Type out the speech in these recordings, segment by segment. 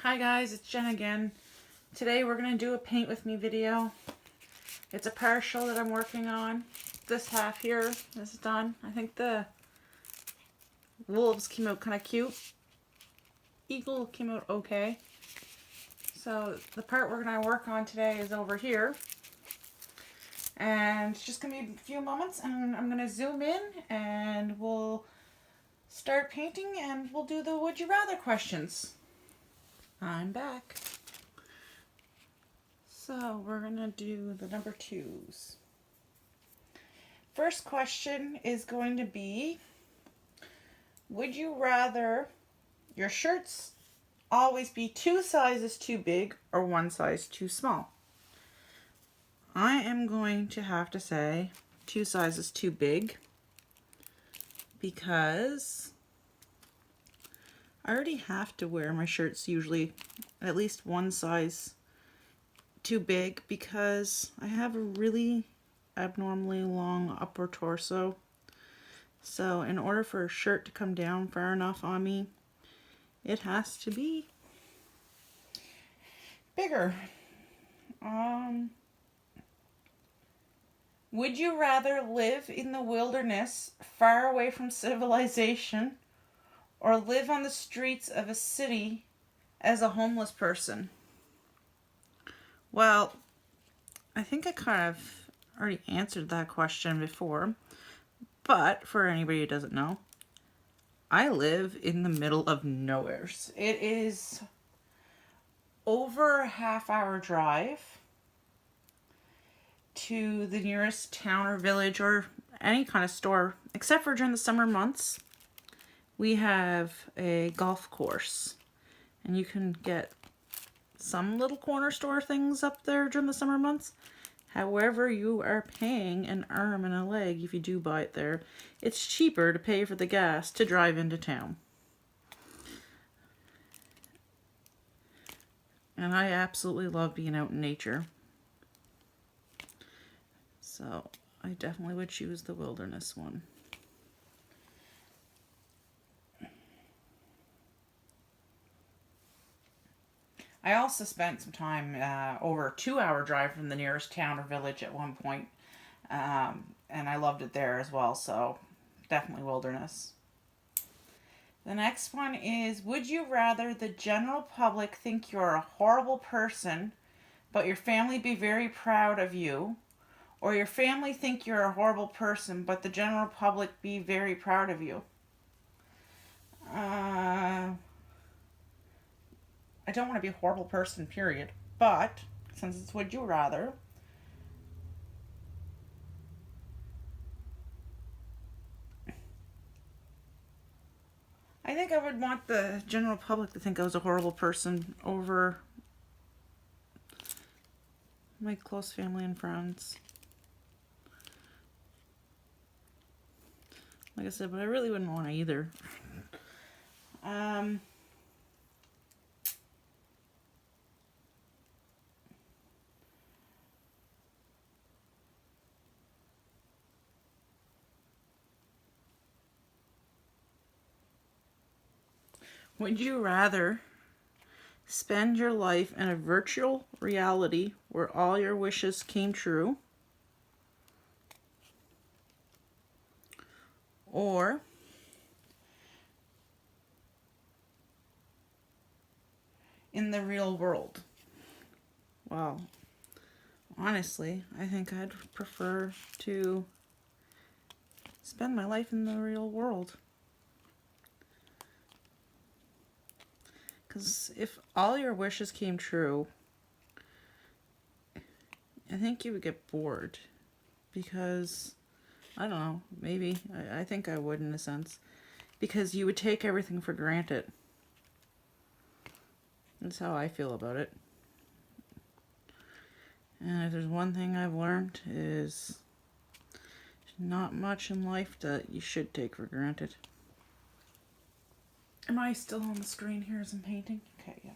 Hi guys, it's Jen again. Today we're going to do a paint with me video. It's a partial that I'm working on. This half here is done. I think the wolves came out kind of cute. Eagle came out okay. So the part we're going to work on today is over here. And it's just going to be a few moments and I'm going to zoom in and we'll start painting and we'll do the would you rather questions. I'm back. So we're gonna do the number 2s. First question is going to be, would you rather your shirts always be 2 sizes too big or 1 size too small? I am going to have to say 2 sizes too big because I already have to wear my shirts usually at least 1 size too big because I have a really abnormally long upper torso. So in order for a shirt to come down far enough on me, it has to be bigger. Would you rather live in the wilderness far away from civilization or live on the streets of a city as a homeless person? Well, I think I kind of already answered that question before, but for anybody who doesn't know, I live in the middle of nowhere. It is over a half-hour drive to the nearest town or village or any kind of store, except for during the summer months. We have a golf course, and you can get some little corner store things up there during the summer months. However, you are paying an arm and a leg if you do buy it there. It's cheaper to pay for the gas to drive into town. And I absolutely love being out in nature. So I definitely would choose the wilderness one. I also spent some time over a 2-hour drive from the nearest town or village at one point, and I loved it there as well, so definitely wilderness. The next one is, would you rather the general public think you're a horrible person, but your family be very proud of you, or your family think you're a horrible person, but the general public be very proud of you? I don't want to be a horrible person, period. But, since it's would you rather, I think I would want the general public to think I was a horrible person over my close family and friends. Like I said, but I really wouldn't want to either. Would you rather spend your life in a virtual reality where all your wishes came true, or in the real world? Well, honestly, I think I'd prefer to spend my life in the real world. Because if all your wishes came true, I think you would get bored. Because, I don't know, maybe, I think I would in a sense. Because you would take everything for granted. That's how I feel about it. And if there's one thing I've learned is not much in life that you should take for granted. Am I still on the screen here as I'm painting? Okay, yeah.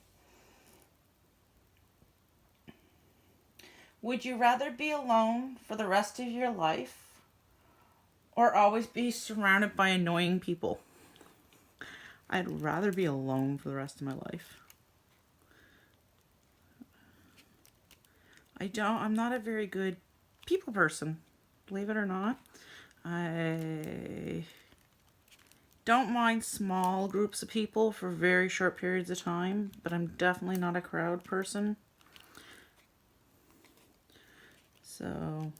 Would you rather be alone for the rest of your life or always be surrounded by annoying people? I'd rather be alone for the rest of my life. I'm not a very good people person, believe it or not. I don't mind small groups of people for very short periods of time, but I'm definitely not a crowd person. So,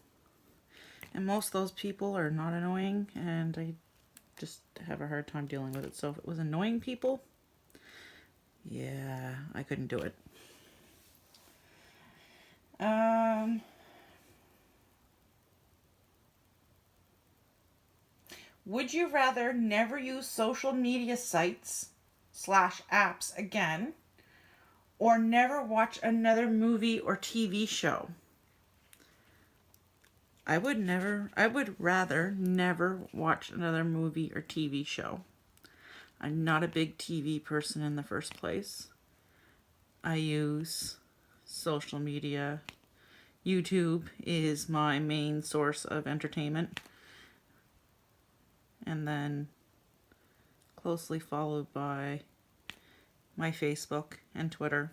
and most of those people are not annoying, and I just have a hard time dealing with it. So if it was annoying people, yeah, I couldn't do it. Would you rather never use social media sites / apps again, or never watch another movie or TV show? I would rather never watch another movie or TV show. I'm not a big TV person in the first place. I use social media. YouTube is my main source of entertainment. And then closely followed by my Facebook and Twitter.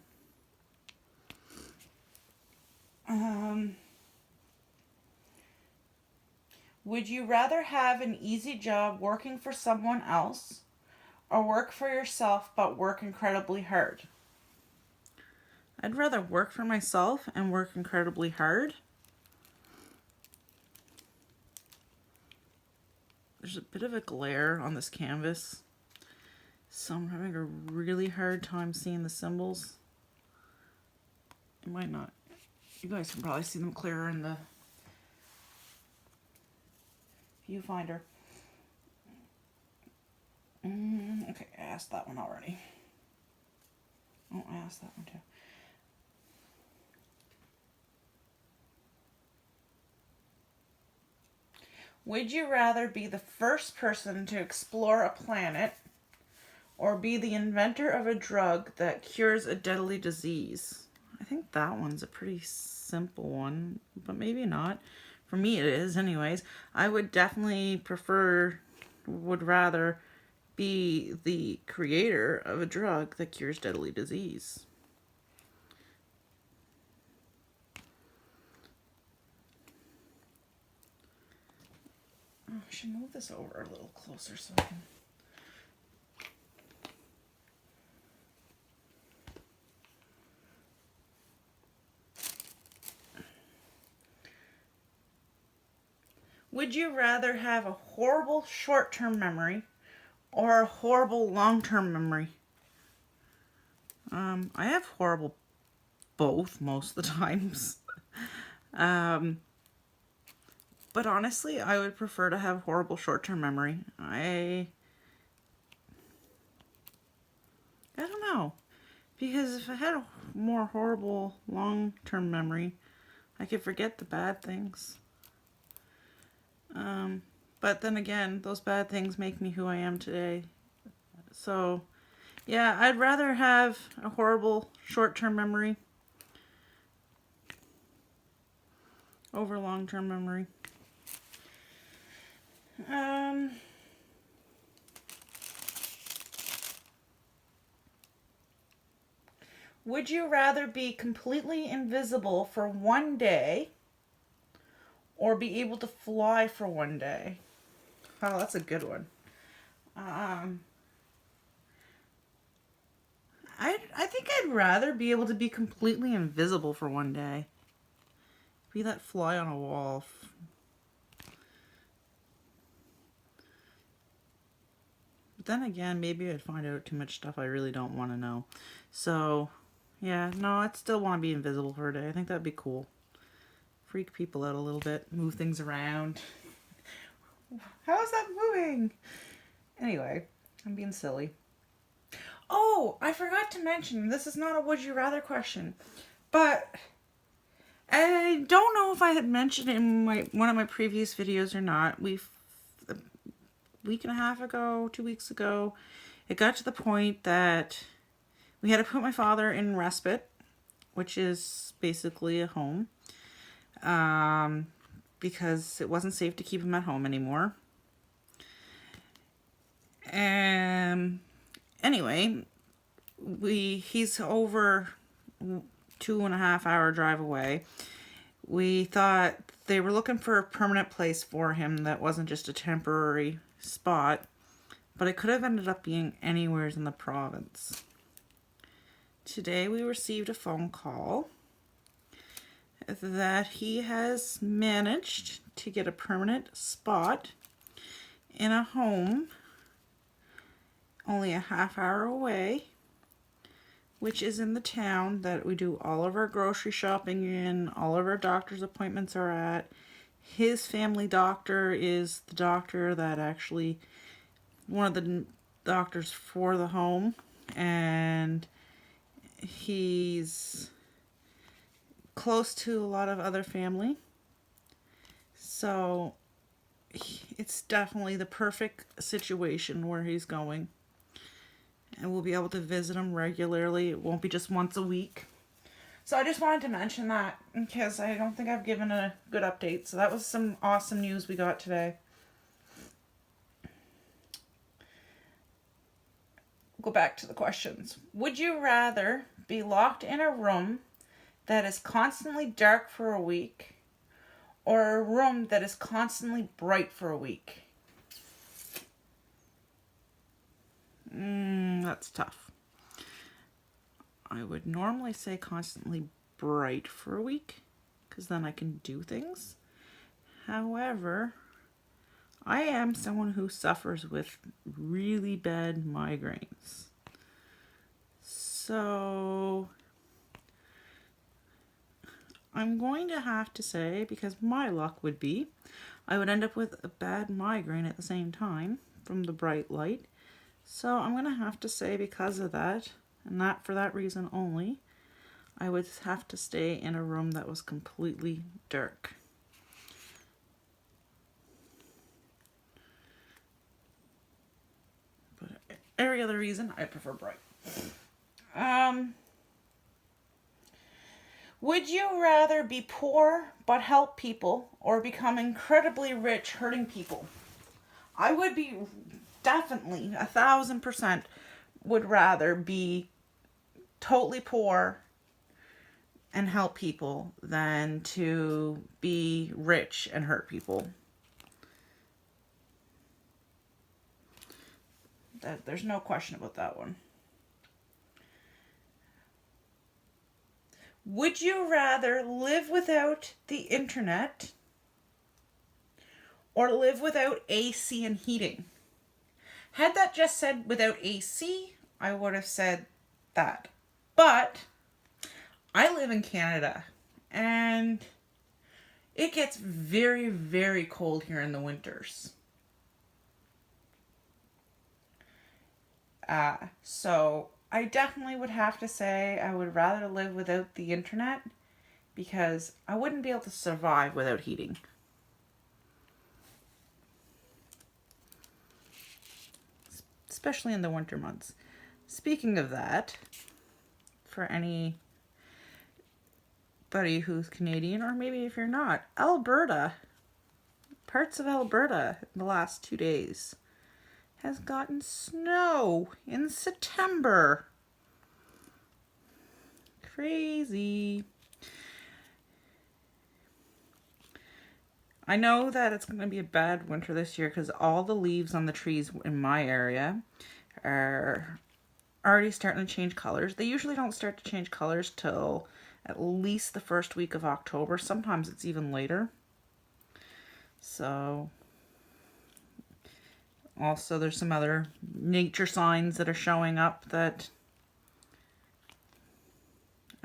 Would you rather have an easy job working for someone else, or work for yourself but work incredibly hard? I'd rather work for myself and work incredibly hard. There's a bit of a glare on this canvas, so I'm having a really hard time seeing the symbols. It might not. You guys can probably see them clearer in the viewfinder. Okay, I asked that one already. Oh, I asked that one too. Would you rather be the first person to explore a planet, or be the inventor of a drug that cures a deadly disease? I think that one's a pretty simple one, but maybe not. For me it is anyways. I would definitely would rather be the creator of a drug that cures deadly disease. Oh, I should move this over a little closer so I can... Would you rather have a horrible short-term memory or a horrible long-term memory? I have horrible both most of the times. But honestly, I would prefer to have horrible short-term memory. I don't know. Because if I had a more horrible long-term memory, I could forget the bad things. But then again, those bad things make me who I am today. So, yeah, I'd rather have a horrible short-term memory over long-term memory. Would you rather be completely invisible for one day, or be able to fly for one day? Oh, that's a good one. I think I'd rather be able to be completely invisible for one day. Be that fly on a wall. But then again, maybe I'd find out too much stuff I really don't want to know. So, yeah, no, I'd still want to be invisible for a day. I think that'd be cool. Freak people out a little bit. Move things around. How is that moving? Anyway, I'm being silly. Oh, I forgot to mention, this is not a would you rather question, but I don't know if I had mentioned it in one of my previous videos or not. A week and a half ago, 2 weeks ago, it got to the point that we had to put my father in respite, which is basically a home, because it wasn't safe to keep him at home anymore. Anyway, he's over 2.5 hour drive away, we thought they were looking for a permanent place for him that wasn't just a temporary spot, but it could have ended up being anywhere in the province. Today we received a phone call that he has managed to get a permanent spot in a home only a half hour away, which is in the town that we do all of our grocery shopping in, all of our doctor's appointments are at. His family doctor is the doctor that actually, one of the doctors for the home, and he's close to a lot of other family. So it's definitely the perfect situation where he's going. And we'll be able to visit him regularly. It won't be just once a week. So I just wanted to mention that because I don't think I've given a good update. So that was some awesome news we got today. Go back to the questions. Would you rather be locked in a room that is constantly dark for a week or a room that is constantly bright for a week? That's tough. I would normally say constantly bright for a week because then I can do things. However, I am someone who suffers with really bad migraines. So I'm going to have to say, because my luck would be, I would end up with a bad migraine at the same time from the bright light. So I'm going to have to say, because of that, and not for that reason only, I would have to stay in a room that was completely dark. But every other reason, I prefer bright. Would you rather be poor but help people or become incredibly rich hurting people? I would be definitely 1,000% would rather be totally poor and help people than to be rich and hurt people. There's no question about that one. Would you rather live without the internet or live without AC and heating? Had that just said without AC, I would have said that. But I live in Canada and it gets very, very cold here in the winters. So I definitely would have to say I would rather live without the internet because I wouldn't be able to survive without heating. Especially in the winter months. Speaking of that, for anybody who's Canadian, or maybe if you're not, Alberta, parts of Alberta in the last 2 days has gotten snow in September. Crazy. I know that it's going to be a bad winter this year because all the leaves on the trees in my area are already starting to change colors. They usually don't start to change colors till at least the first week of October. Sometimes it's even later. So, also there's some other nature signs that are showing up that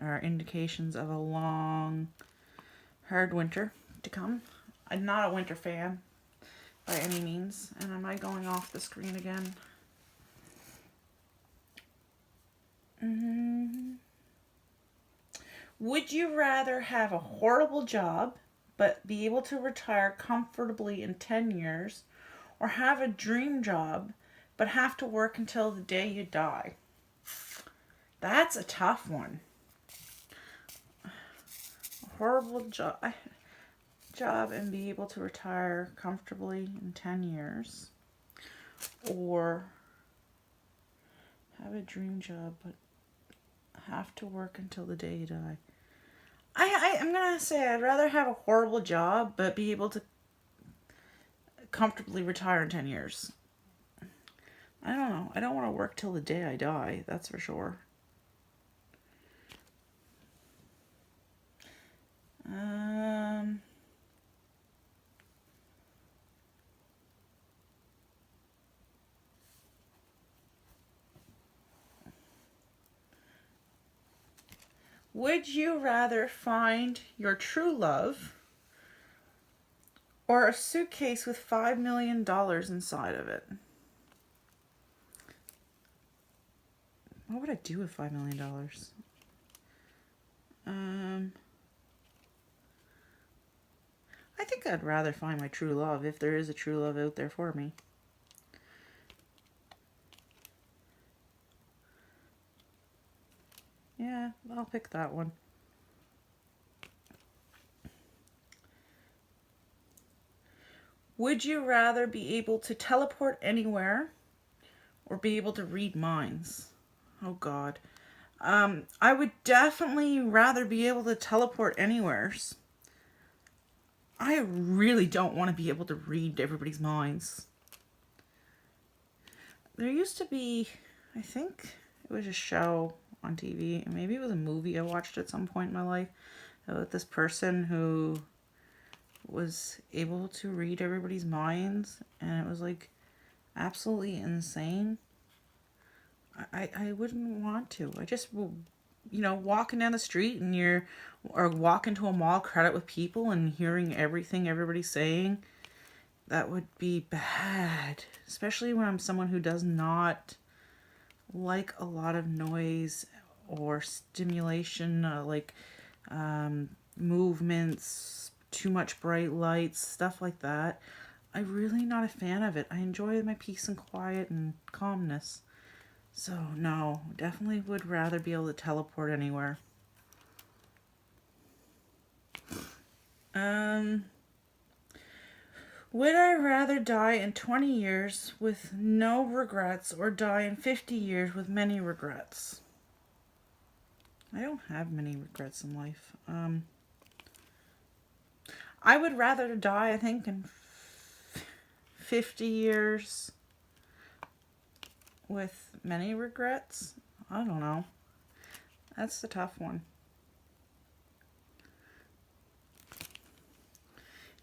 are indications of a long, hard winter to come. I'm not a winter fan by any means. And am I going off the screen again? Would you rather have a horrible job but be able to retire comfortably in 10 years, or have a dream job but have to work until the day you die? That's a tough one. A horrible job and be able to retire comfortably in 10 years, or have a dream job but have to work until the day you die. I I'm gonna say I'd rather have a horrible job, but be able to comfortably retire in 10 years. I don't know. I don't want to work till the day I die, that's for sure. Um, would you rather find your true love or a suitcase with $5 million inside of it? What would I do with $5 million? I think I'd rather find my true love if there is a true love out there for me. Yeah, I'll pick that one. Would you rather be able to teleport anywhere or be able to read minds? Oh God. I would definitely rather be able to teleport anywhere. I really don't want to be able to read everybody's minds. There used to be, I think it was a show on TV, maybe it was a movie I watched at some point in my life, about this person who was able to read everybody's minds, and it was like absolutely insane. I wouldn't want to. I just, walking down the street and or walking to a mall crowded with people and hearing everything everybody's saying, that would be bad. Especially when I'm someone who does not like a lot of noise or stimulation, movements, too much bright lights, stuff like that. I'm really not a fan of it. I enjoy my peace and quiet and calmness. So, no, definitely would rather be able to teleport anywhere. Would I rather die in 20 years with no regrets or die in 50 years with many regrets? I don't have many regrets in life. I would rather die, I think, in 50 years with many regrets. I don't know. That's the tough one.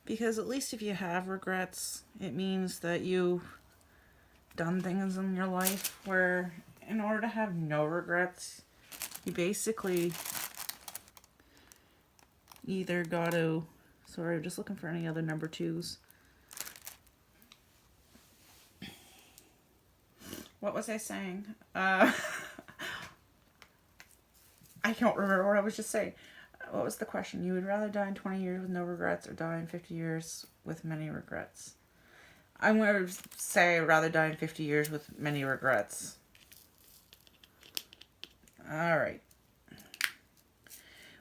Because at least if you have regrets, it means that you've done things in your life where, in order to have no regrets, you basically either got to... Sorry, I'm just looking for any other number twos. What was I saying? I don't remember what I was just saying. What was the question? You would rather die in 20 years with no regrets or die in 50 years with many regrets? I'm going to say I'd rather die in 50 years with many regrets. Alright.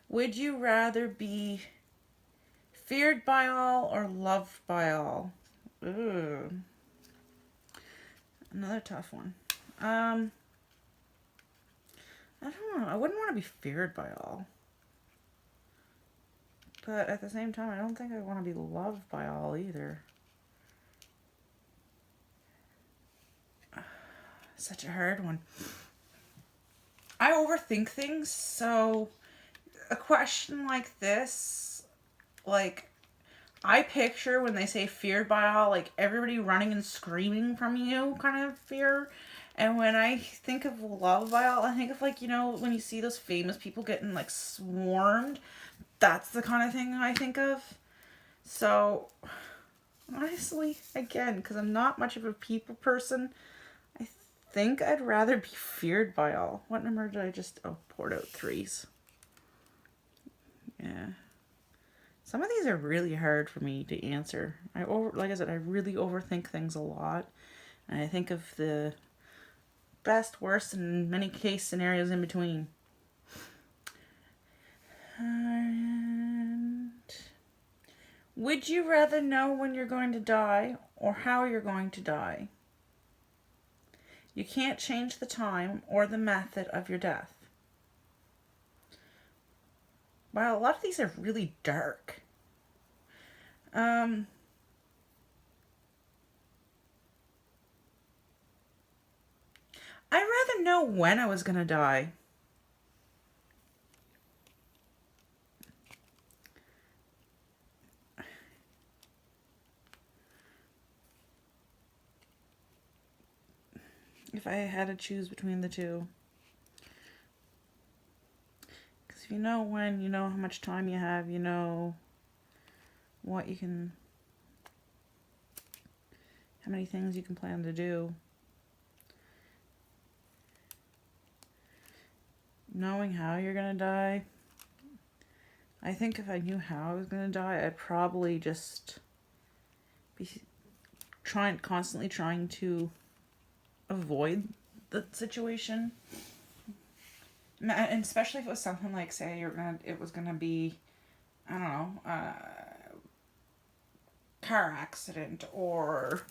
Would you rather be feared by all or loved by all? Ooh. Another tough one. I don't know. I wouldn't want to be feared by all. But at the same time, I don't think I want to be loved by all either. Such a hard one. I overthink things, so a question like this, I picture when they say feared by all, everybody running and screaming from you kind of fear. And when I think of love by all, I think of when you see those famous people getting swarmed. That's the kind of thing I think of. So, honestly, again, because I'm not much of a people person, I think I'd rather be feared by all. What number did I just... Oh, poured out threes. Yeah. Some of these are really hard for me to answer. Like I said, I really overthink things a lot. And I think of the best, worst, and many case scenarios in between. And would you rather know when you're going to die or how you're going to die? You can't change the time or the method of your death. Wow, a lot of these are really dark. Um, I'd rather know when I was gonna die. If I had to choose between the two. Because if you know when, you know how much time you have, you know what you can, how many things you can plan to do. Knowing how you're gonna die, I think if I knew how I was gonna die, I'd probably just be constantly trying to avoid the situation. And especially if it was something like, say, it was gonna be, I don't know, car accident or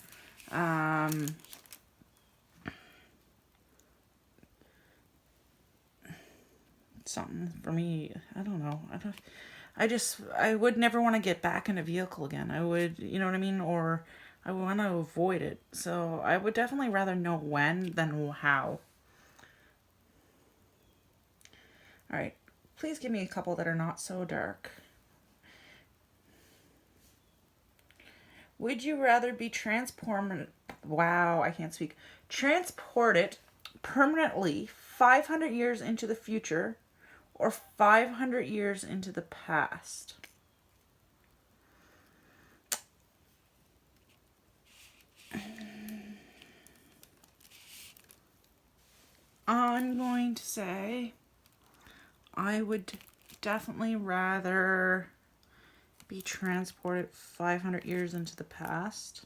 something for me. I don't know. I would never want to get back in a vehicle again. I would, you know what I mean? Or I want to avoid it. So I would definitely rather know when than how. All right. Please give me a couple that are not so dark. Would you rather be transported? Wow, I can't speak. Transported permanently 500 years into the future or 500 years into the past? I'm going to say I would definitely rather be transported 500 years into the past.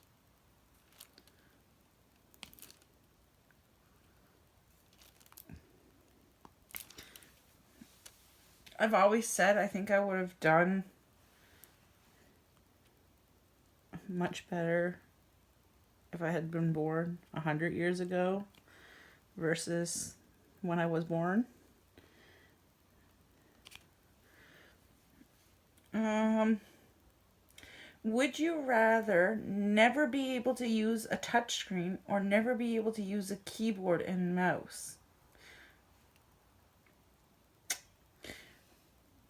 I've always said I think I would have done much better if I had been born 100 years ago versus when I was born. Would you rather never be able to use a touchscreen or never be able to use a keyboard and mouse?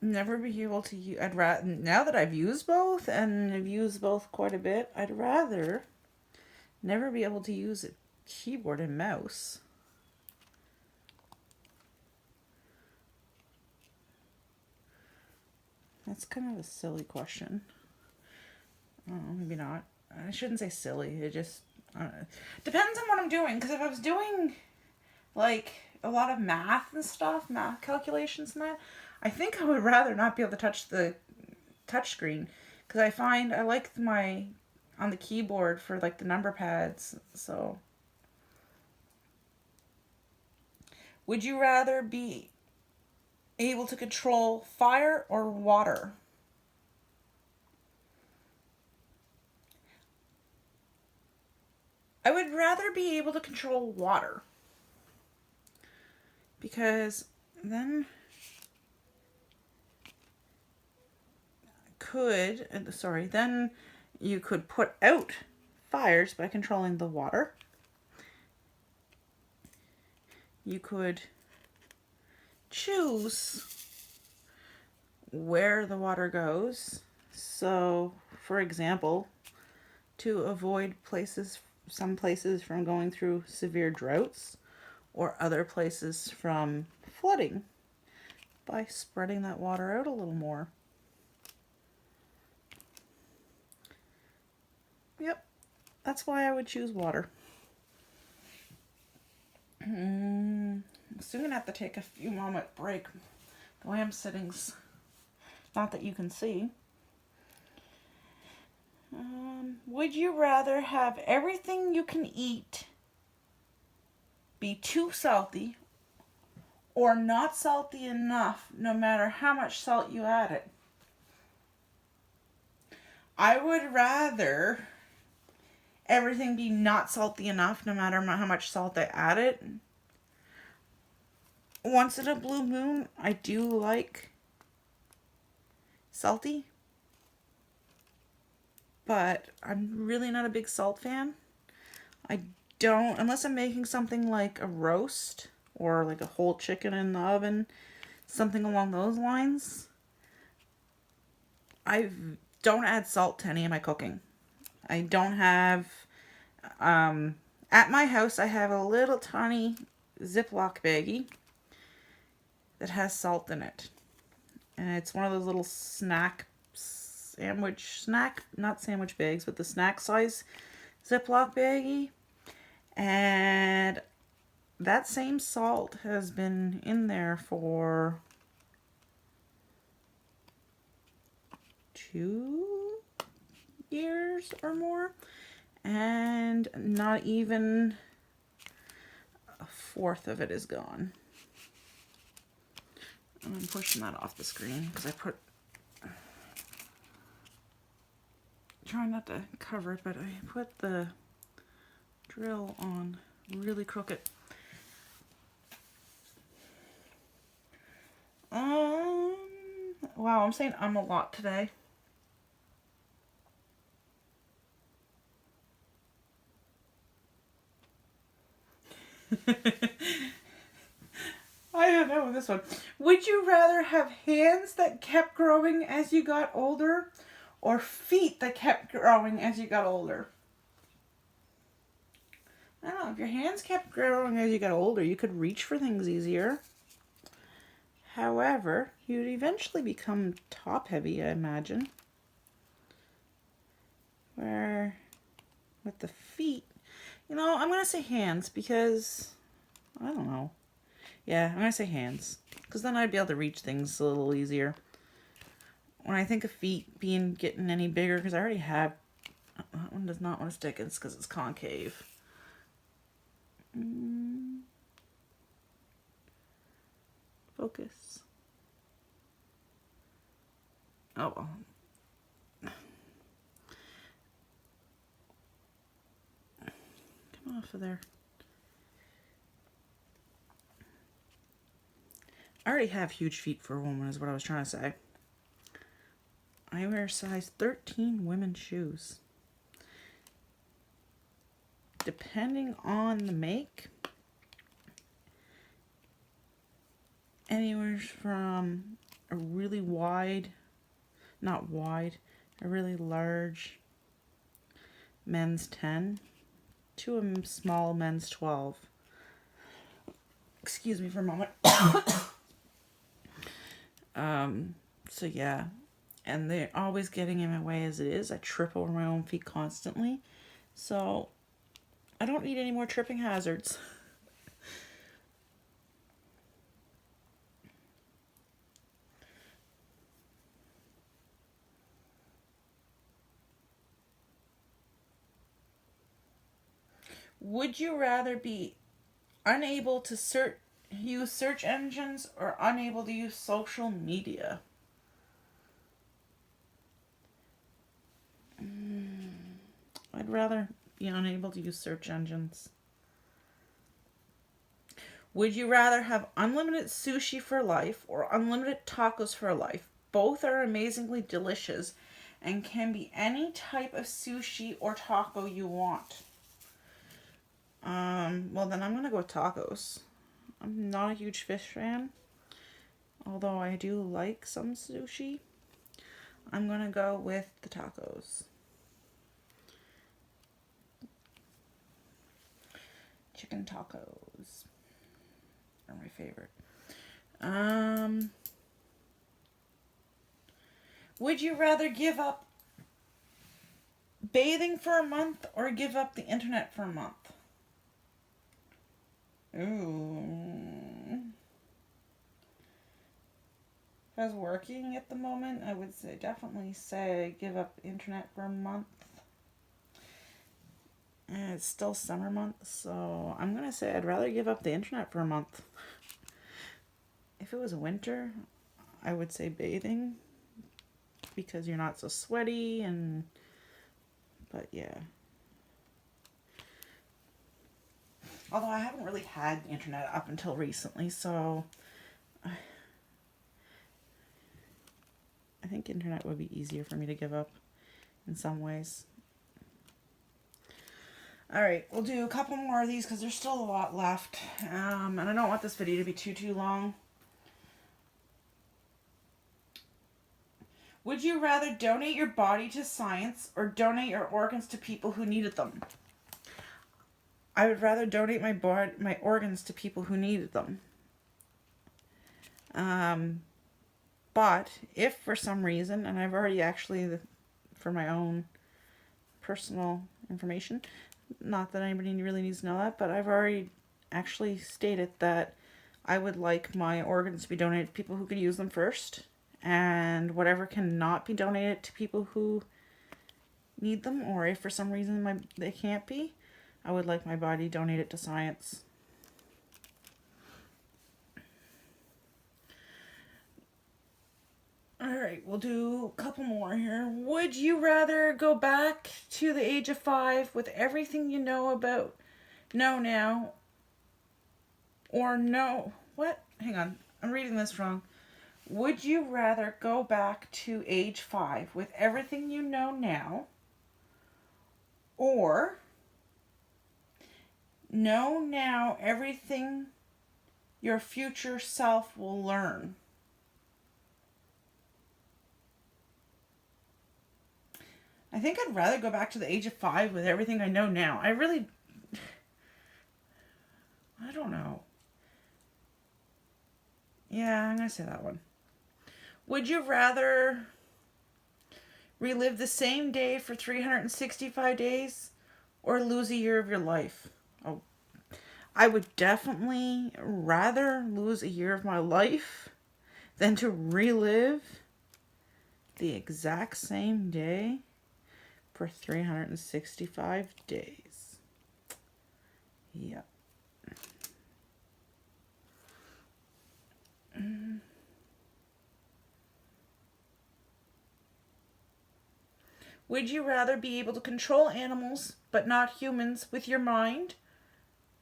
Never be able to use. I'd rather, now that I've used both and I've used both quite a bit, I'd rather never be able to use a keyboard and mouse. That's kind of a silly question. Oh, maybe not. I shouldn't say silly. It just depends on what I'm doing. Because if I was doing like a lot of math and stuff, math calculations and that, I think I would rather not be able to touch the touch screen. Because I find I like my on the keyboard for like the number pads. So, would you rather be able to control fire or water? I would rather be able to control water. Because then then you could put out fires by controlling the water. You could choose where the water goes. So, for example, to avoid some places from going through severe droughts or other places from flooding by spreading that water out a little more. Yep, that's why I would choose water. I'm soon gonna have to take a few moment break. The way I'm sitting's not that you can see. Would you rather have everything you can eat be too salty or not salty enough no matter how much salt you add it? I would rather everything be not salty enough no matter how much salt I add it. Once in a blue moon, I do like salty, but I'm really not a big salt fan. I don't, unless I'm making something like a roast or like a whole chicken in the oven, something along those lines. I don't add salt to any of my cooking. I don't have, at my house, I have a little tiny Ziploc baggie that has salt in it. And it's one of those little not sandwich bags, but the snack size Ziploc baggie. And that same salt has been in there for 2 years or more. And not even a fourth of it is gone. I'm pushing that off the screen because trying not to cover it, but I put the drill on really crooked. Wow, I'm saying a lot today. I don't know this one. Would you rather have hands that kept growing as you got older, or feet that kept growing as you got older? I don't know. If your hands kept growing as you got older, you could reach for things easier. However, you'd eventually become top heavy, I imagine. Where with the feet, I'm going to say hands because, I don't know. Yeah, I'm going to say hands because then I'd be able to reach things a little easier. When I think of feet getting any bigger, because I already have, that one does not want to stick, it's because it's concave. Focus. Oh, well. Come off of there. I already have huge feet for a woman, is what I was trying to say. I wear size 13 women's shoes. Depending on the make, anywhere from a really a really large men's 10 to a small men's 12. Excuse me for a moment. So yeah, and they're always getting in my way as it is. I trip over my own feet constantly, so I don't need any more tripping hazards. Would you rather be unable to use search engines or unable to use social media? I'd rather be unable to use search engines. Would you rather have unlimited sushi for life or unlimited tacos for life? Both are amazingly delicious and can be any type of sushi or taco you want. Well then I'm going to go with tacos. I'm not a huge fish fan, although I do like some sushi. I'm going to go with the tacos. Chicken tacos are my favorite. Would you rather give up bathing for a month or give up the internet for a month? Ooh. If I was working at the moment, I would definitely say give up internet for a month. And it's still summer month, so I'm going to say I'd rather give up the internet for a month. If it was winter, I would say bathing because you're not so sweaty but yeah. Although I haven't really had internet up until recently, so I think internet would be easier for me to give up in some ways. Alright, we'll do a couple more of these because there's still a lot left. And I don't want this video to be too long. Would you rather donate your body to science or donate your organs to people who needed them? I would rather donate my organs to people who needed them. But if for some reason, and I've already actually, for my own personal information, not that anybody really needs to know that, but I've already actually stated that I would like my organs to be donated to people who could use them first, and whatever cannot be donated to people who need them, or if for some reason they can't be, I would like my body donated to science. Alright, we'll do a couple more here. Would you rather go back to the age of 5 with everything you know now, or no? What? Hang on, I'm reading this wrong. Would you rather go back to age 5 with everything you know now, or know now everything your future self will learn? I think I'd rather go back to the age of 5 with everything I know now. I don't know. Yeah, I'm going to say that one. Would you rather relive the same day for 365 days or lose a year of your life? Oh, I would definitely rather lose a year of my life than to relive the exact same day for 365 days. Yep. Would you rather be able to control animals but not humans with your mind,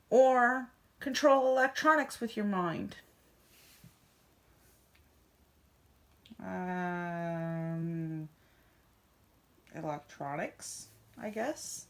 or control electronics with your mind? Electronics, I guess.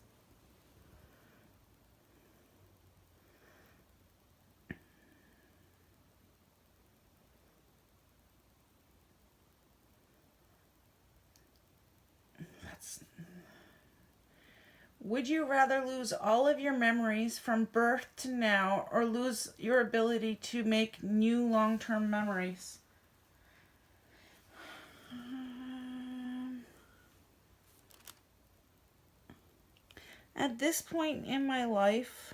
Would you rather lose all of your memories from birth to now, or lose your ability to make new long-term memories? At this point in my life,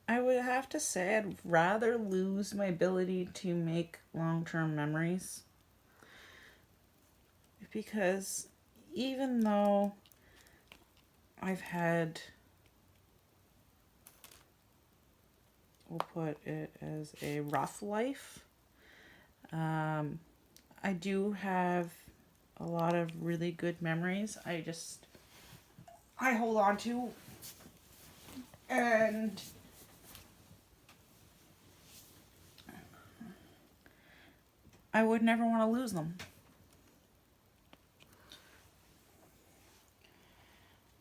I would have to say I'd rather lose my ability to make long-term memories. Because even though I've had, we'll put it as a rough life, I do have a lot of really good memories. I hold on to, and I would never want to lose them.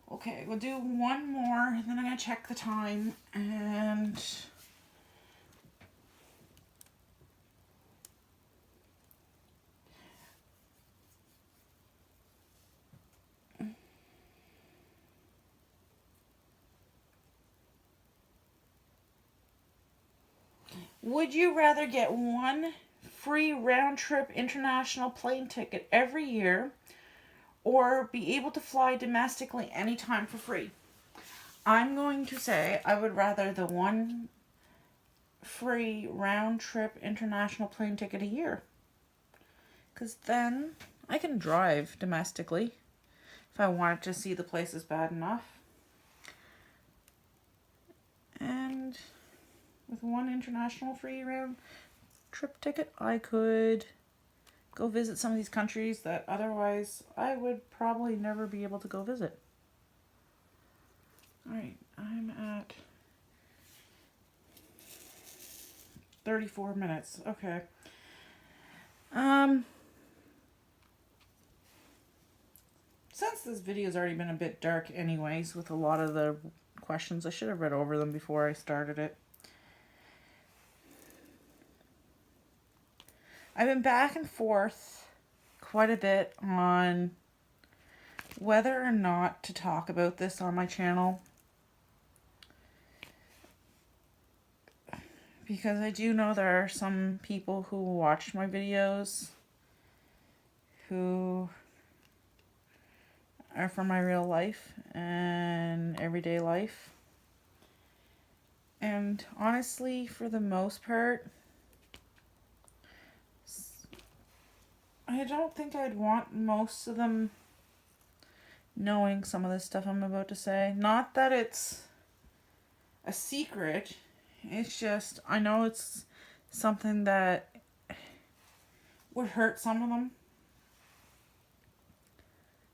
Okay, we'll do one more, and then I'm going to check the time, and would you rather get one free round-trip international plane ticket every year, or be able to fly domestically anytime for free? I'm going to say I would rather the one free round-trip international plane ticket a year. Because then I can drive domestically if I wanted to see the places bad enough. And with one international free round-trip ticket, I could go visit some of these countries that otherwise I would probably never be able to go visit. Alright, I'm at 34 minutes. Okay. this video's already been a bit dark anyways with a lot of the questions. I should have read over them before I started it. I've been back and forth quite a bit on whether or not to talk about this on my channel, because I do know there are some people who watch my videos who are from my real life and everyday life. And honestly, for the most part, I don't think I'd want most of them knowing some of the stuff I'm about to say. Not that it's a secret, it's just I know it's something that would hurt some of them.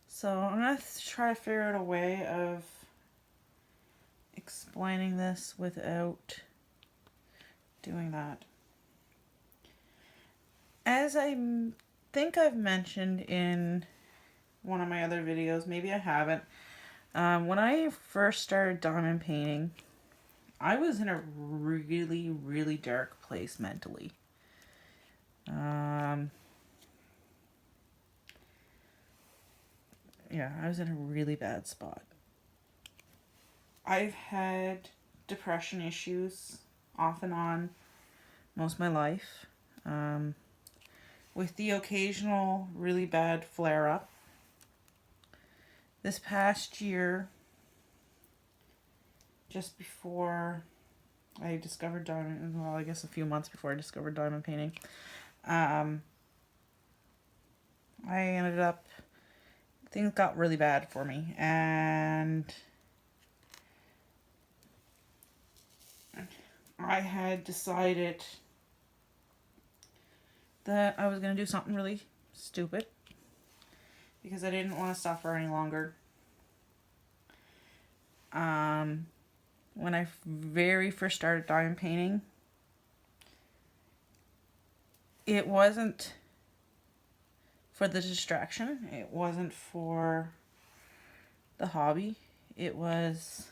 So I'm going to try to figure out a way of explaining this without doing that. As I think I've mentioned in one of my other videos, maybe I haven't, when I first started diamond painting, I was in a really, really dark place mentally. Yeah, I was in a really bad spot. I've had depression issues off and on most of my life, with the occasional really bad flare-up. This past year, just before I discovered diamond, well, I guess a few months before I discovered diamond painting, I ended up, things got really bad for me, and I had decided that I was going to do something really stupid because I didn't want to suffer any longer. When I very first started diamond painting, it wasn't for the distraction, it wasn't for the hobby, it was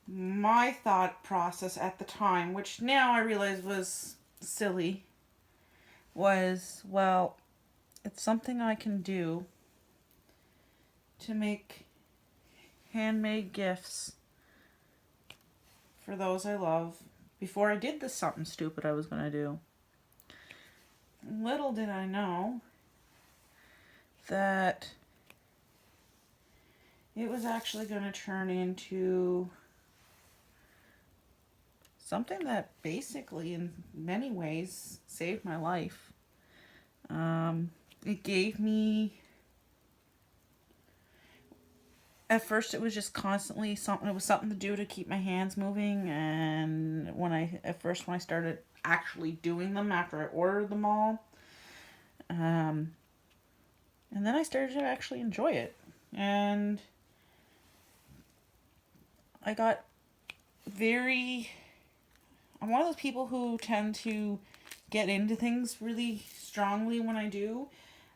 my thought process at the time, which now I realize was silly, was, well, it's something I can do to make handmade gifts for those I love before I did this something stupid I was going to do. Little did I know that it was actually going to turn into something that basically in many ways saved my life. It gave me, at first it was just constantly something, it was something to do to keep my hands moving, and when I started actually doing them after I ordered them all, and then I started to actually enjoy it, and I got I'm one of those people who tend to get into things really strongly when I do,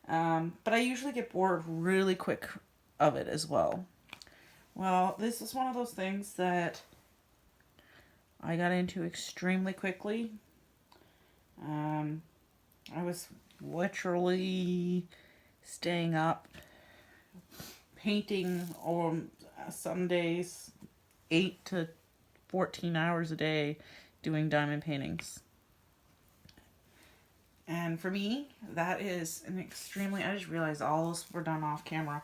but I usually get bored really quick of it as well. Well, this is one of those things that I got into extremely quickly. I was literally staying up, painting on some days 8 to 14 hours a day doing diamond paintings. And for me, that is an extremely, I just realized all those were done off camera,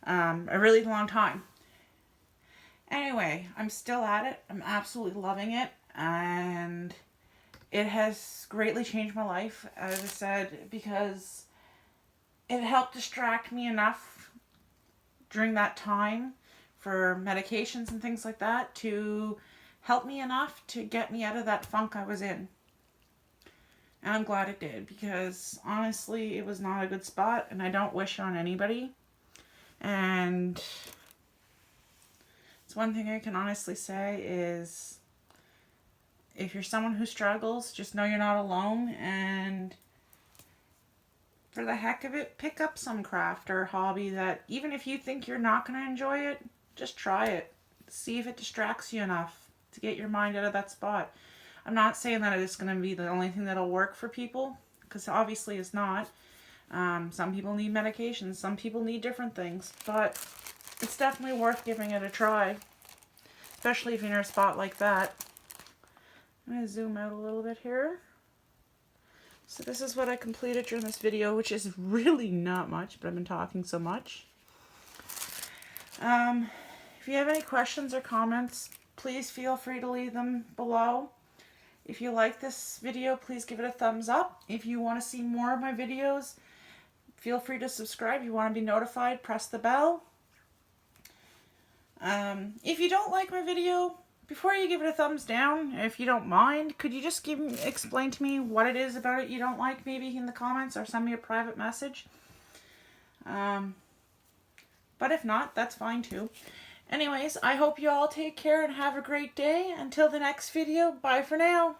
a really long time. Anyway, I'm still at it. I'm absolutely loving it, and it has greatly changed my life, as I said, because it helped distract me enough during that time for medications and things like that to help me enough to get me out of that funk I was in. And I'm glad it did, because honestly, it was not a good spot, and I don't wish it on anybody. And it's one thing I can honestly say is, if you're someone who struggles, just know you're not alone, and for the heck of it, pick up some craft or hobby that even if you think you're not going to enjoy it, just try it. See if it distracts you enough to get your mind out of that spot. I'm not saying that it's going to be the only thing that'll work for people, because obviously it's not. Some people need medications, some people need different things, but it's definitely worth giving it a try, especially if you're in a spot like that. I'm going to zoom out a little bit here. So this is what I completed during this video, which is really not much, but I've been talking so much. If you have any questions or comments, please feel free to leave them below. If you like this video, please give it a thumbs up. If you want to see more of my videos, feel free to subscribe. If you want to be notified, press the bell. If you don't like my video, before you give it a thumbs down, if you don't mind, could you just explain to me what it is about it you don't like, maybe in the comments, or send me a private message? But if not, that's fine too. Anyways, I hope you all take care and have a great day. Until the next video, bye for now.